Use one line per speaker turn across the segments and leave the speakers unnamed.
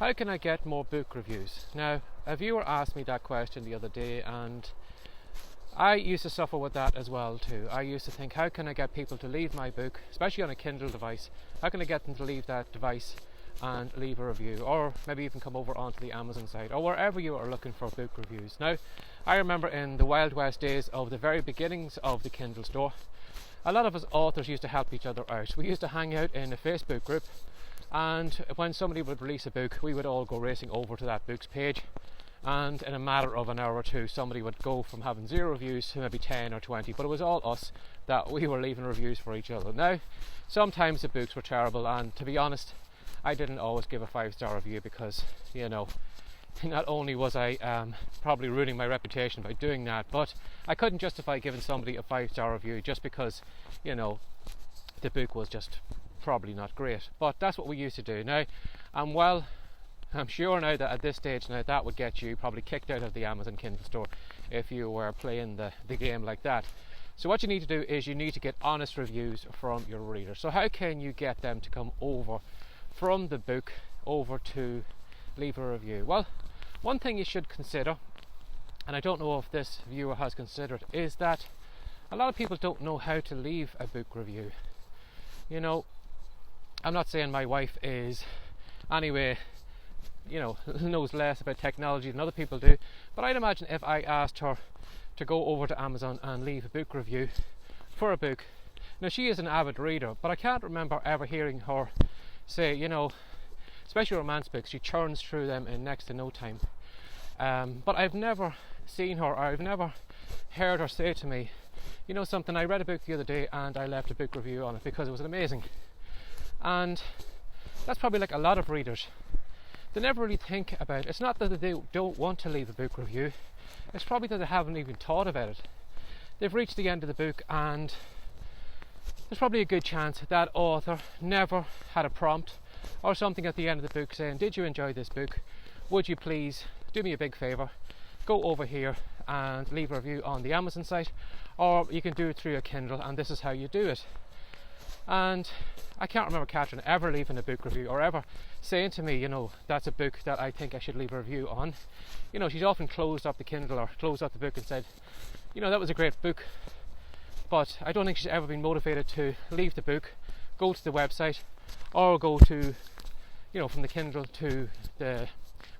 how can I get more book reviews? Now, a viewer asked me that question the other day, and I used to suffer with that as well too. I used to think, how can I get people to leave my book, especially on a Kindle device, how can I get them to leave that device and leave a review, or maybe even come over onto the Amazon site or wherever you are looking for book reviews. Now, I remember in the Wild West days of the very beginnings of the Kindle store, a lot of us authors used to help each other out. We used to hang out in a Facebook group, and when somebody would release a book, we would all go racing over to that book's page, and in a matter of an hour or two, somebody would go from having 0 reviews to maybe 10 or 20, but it was all us that we were leaving reviews for each other. Now, sometimes the books were terrible, and to be honest, I didn't always give a 5-star review because, not only was I probably ruining my reputation by doing that, but I couldn't justify giving somebody a 5-star review just because, the book was just probably not great. But that's what we used to do. Now, I'm sure now that at this stage now that would get you probably kicked out of the Amazon Kindle store if you were playing the game like that. So what you need to do is you need to get honest reviews from your readers. So how can you get them to come over from the book over to leave a review? Well, one thing you should consider, and I don't know if this viewer has considered, is that a lot of people don't know how to leave a book review. I'm not saying my wife is anyway, knows less about technology than other people do, but I'd imagine if I asked her to go over to Amazon and leave a book review for a book. Now, she is an avid reader, but I can't remember ever hearing her say, especially romance books, she churns through them in next to no time. But I've never seen her, or I've never heard her say to me, something, I read a book the other day and I left a book review on it because it was amazing. And that's probably like a lot of readers. They never really think about it. It's not that they don't want to leave a book review, it's probably that they haven't even thought about it. They've reached the end of the book, and there's probably a good chance that author never had a prompt or something at the end of the book saying, did you enjoy this book? Would you please do me a big favour, go over here and leave a review on the Amazon site, or you can do it through a Kindle, and this is how you do it. And I can't remember Catherine ever leaving a book review or ever saying to me, that's a book that I think I should leave a review on. She's often closed up the Kindle or closed up the book and said, that was a great book. But I don't think she's ever been motivated to leave the book, go to the website, or go to, from the Kindle to the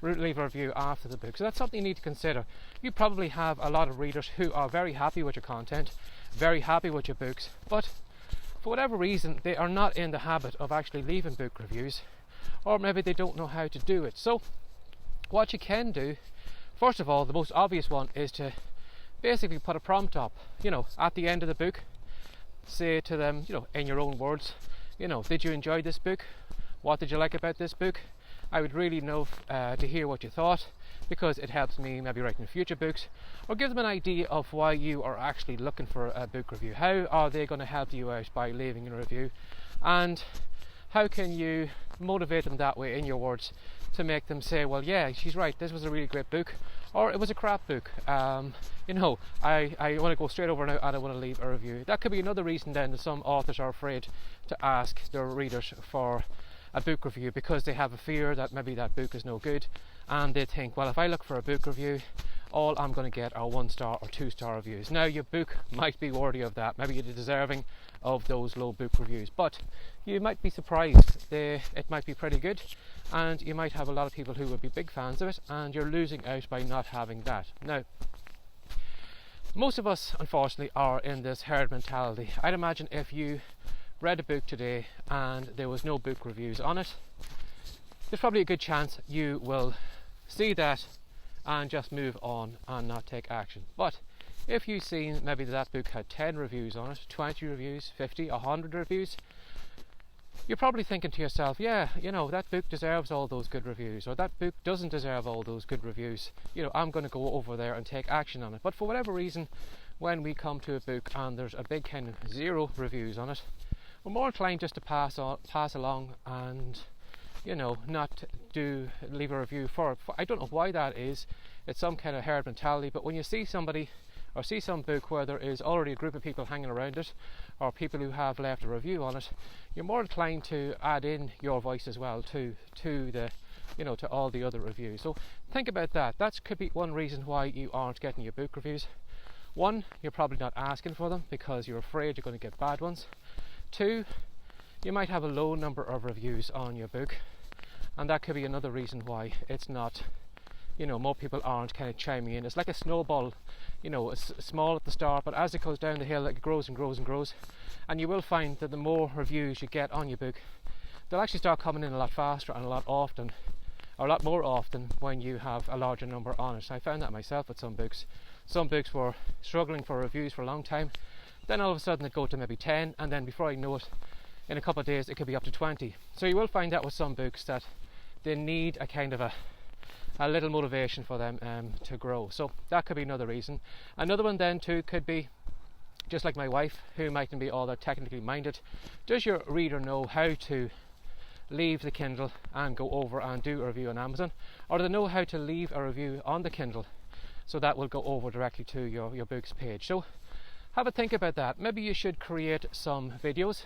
leave a review after the book. So that's something you need to consider. You probably have a lot of readers who are very happy with your content, very happy with your books, but for whatever reason they are not in the habit of actually leaving book reviews, or maybe they don't know how to do it. So what you can do, first of all, the most obvious one is to basically put a prompt up, at the end of the book. Say to them, in your own words, did you enjoy this book? What did you like about this book? I would really love to hear what you thought, because it helps me maybe writing future books, or give them an idea of why you are actually looking for a book review. How are they going to help you out by leaving a review, and how can you motivate them that way in your words to make them say, well, yeah, she's right, this was a really great book, or it was a crap book. I want to go straight over now and I want to leave a review. That could be another reason then that some authors are afraid to ask their readers for a book review, because they have a fear that maybe that book is no good, and they think, well, if I look for a book review, all I'm going to get are 1-star or 2-star reviews. Now, your book might be worthy of that, maybe you're deserving of those low book reviews, but you might be surprised. It might be pretty good, and you might have a lot of people who would be big fans of it, and you're losing out by not having that. Now, most of us, unfortunately, are in this herd mentality. I'd imagine if you read a book today and there was no book reviews on it, there's probably a good chance you will see that and just move on and not take action. But if you've seen maybe that book had 10 reviews on it, 20 reviews, 50, 100 reviews, you're probably thinking to yourself, yeah, that book deserves all those good reviews, or that book doesn't deserve all those good reviews. I'm going to go over there and take action on it. But for whatever reason, when we come to a book and there's a big kind of 0 reviews on it, we're more inclined just to pass along and not leave a review for it. I don't know why that is. It's some kind of herd mentality, but when you see somebody or see some book where there is already a group of people hanging around it, or people who have left a review on it, you're more inclined to add in your voice as well to the to all the other reviews. So think about that. That could be one reason why you aren't getting your book reviews. One, you're probably not asking for them because you're afraid you're going to get bad ones. Two, you might have a low number of reviews on your book, and that could be another reason why it's not, more people aren't kind of chiming in. It's like a snowball, it's small at the start, but as it goes down the hill, it grows and grows and grows. And you will find that the more reviews you get on your book, they'll actually start coming in a lot faster and a lot more often when you have a larger number on it. I found that myself with some books. Some books were struggling for reviews for a long time, then all of a sudden it go to maybe 10, and then before I know it, in a couple of days it could be up to 20. So you will find that with some books that they need a kind of a little motivation for them to grow. So that could be another reason. Another one then too could be, just like my wife, who mightn't be all that technically minded, does your reader know how to leave the Kindle and go over and do a review on Amazon, or do they know how to leave a review on the Kindle so that will go over directly to your book's page? So have a think about that. Maybe you should create some videos,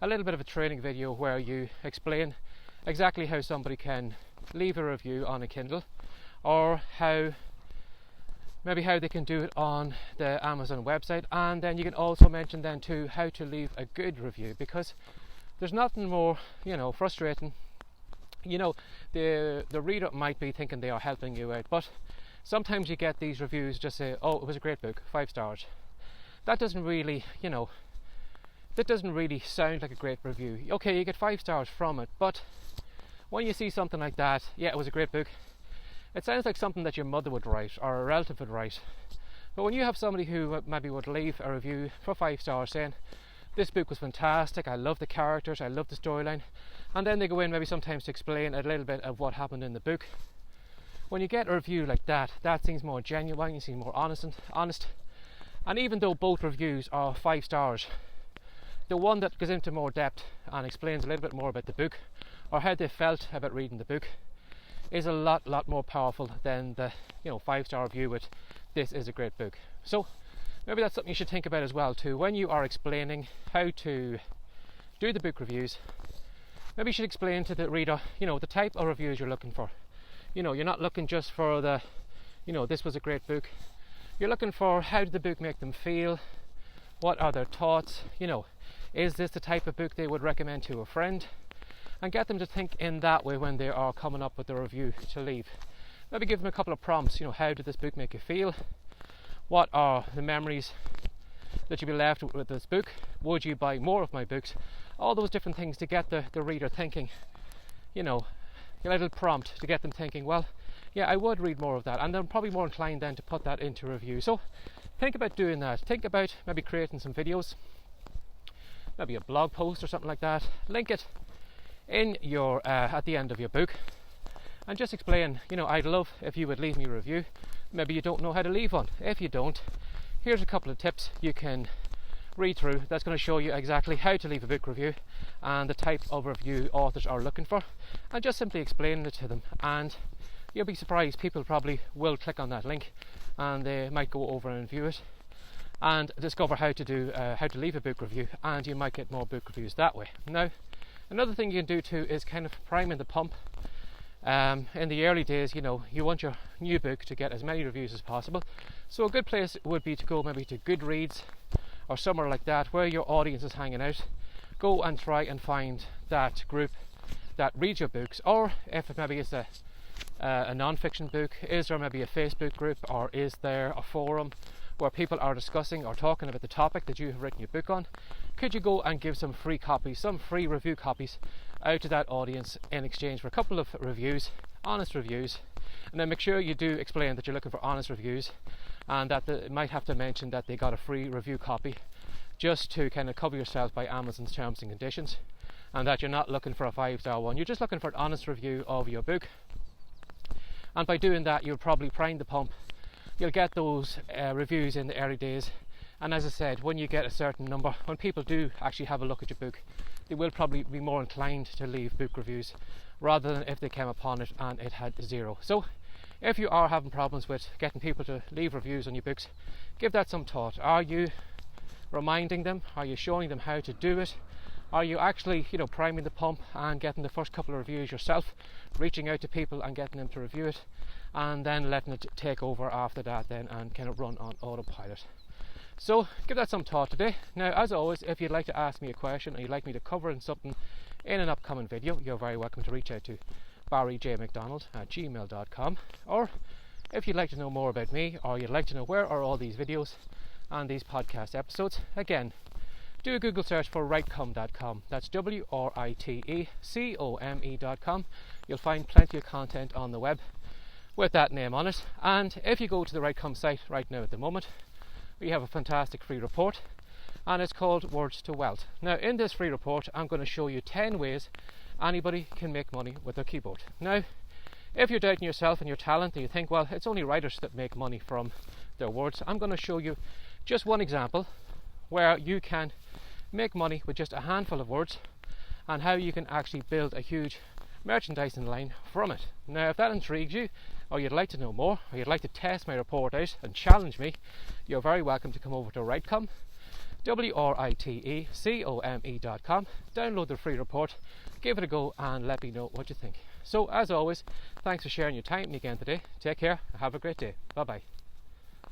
a little bit of a training video where you explain exactly how somebody can leave a review on a Kindle, or how they can do it on the Amazon website. And then you can also mention then too how to leave a good review, because there's nothing more frustrating. The reader might be thinking they are helping you out, but sometimes you get these reviews just say, oh, it was a great book, 5 stars. That doesn't really sound like a great review. Okay, you get 5 stars from it, but when you see something like that, yeah, it was a great book, it sounds like something that your mother would write or a relative would write. But when you have somebody who maybe would leave a review for 5 stars saying, this book was fantastic, I love the characters, I love the storyline, and then they go in maybe sometimes to explain a little bit of what happened in the book. When you get a review like that, that seems more genuine, you seem more honest. And even though both reviews are 5 stars, the one that goes into more depth and explains a little bit more about the book or how they felt about reading the book is a lot more powerful than the 5-star review with this is a great book. So maybe that's something you should think about as well too. When you are explaining how to do the book reviews, maybe you should explain to the reader the type of reviews you're looking for. You're not looking just for the this was a great book. You're looking for how did the book make them feel, what are their thoughts, is this the type of book they would recommend to a friend, and get them to think in that way when they are coming up with the review to leave. Maybe give them a couple of prompts. How did this book make you feel? What are the memories that you'll be left with this book? Would you buy more of my books? All those different things to get the reader thinking, a little prompt to get them thinking, well, yeah, I would read more of that, and they're probably more inclined then to put that into review. So think about doing that. Think about maybe creating some videos, maybe a blog post or something like that. Link it in your at the end of your book, and just explain, I'd love if you would leave me a review. Maybe you don't know how to leave one. If you don't, here's a couple of tips you can read through that's going to show you exactly how to leave a book review and the type of review authors are looking for, and just simply explain it to them. And you'll be surprised, people probably will click on that link and they might go over and view it and discover how to leave a book review, and you might get more book reviews that way. Now, another thing you can do too is kind of priming the pump. In the early days, you want your new book to get as many reviews as possible. So a good place would be to go maybe to Goodreads or somewhere like that where your audience is hanging out. Go and try and find that group that reads your books, or if it maybe is a non-fiction book, is there maybe a Facebook group, or is there a forum where people are discussing or talking about the topic that you have written your book on? Could you go and give some free copies, some free review copies out to that audience in exchange for a couple of reviews, honest reviews? And then make sure you do explain that you're looking for honest reviews, and that they might have to mention that they got a free review copy just to kind of cover yourself by Amazon's terms and conditions, and that you're not looking for a 5-star one, you're just looking for an honest review of your book. And by doing that, you'll probably prime the pump. You'll get those reviews in the early days, and as I said, when you get a certain number, when people do actually have a look at your book, they will probably be more inclined to leave book reviews rather than if they came upon it and it had 0. So if you are having problems with getting people to leave reviews on your books, give that some thought. Are you reminding them? Are you showing them how to do it? Are you actually, priming the pump and getting the first couple of reviews yourself, reaching out to people and getting them to review it, and then letting it take over after that then and kind of run on autopilot? So give that some thought today. Now, as always, if you'd like to ask me a question or you'd like me to cover something in an upcoming video, you're very welcome to reach out to barryjmcdonald@gmail.com. Or if you'd like to know more about me, or you'd like to know where are all these videos and these podcast episodes, again, do a Google search for writecome.com. That's WRITECOME.com. You'll find plenty of content on the web with that name on it. And if you go to the Writecome site right now at the moment, we have a fantastic free report, and it's called Words to Wealth. Now, in this free report, I'm going to show you 10 ways anybody can make money with their keyboard. Now, if you're doubting yourself and your talent and you think, well, it's only writers that make money from their words, I'm going to show you just one example where you can make money with just a handful of words, and how you can actually build a huge merchandising line from it. Now, if that intrigues you, or you'd like to know more, or you'd like to test my report out and challenge me, you're very welcome to come over to Writecome, WRITECOME.com, download the free report, give it a go, and let me know what you think. So, as always, thanks for sharing your time with me again today. Take care, have a great day. Bye bye.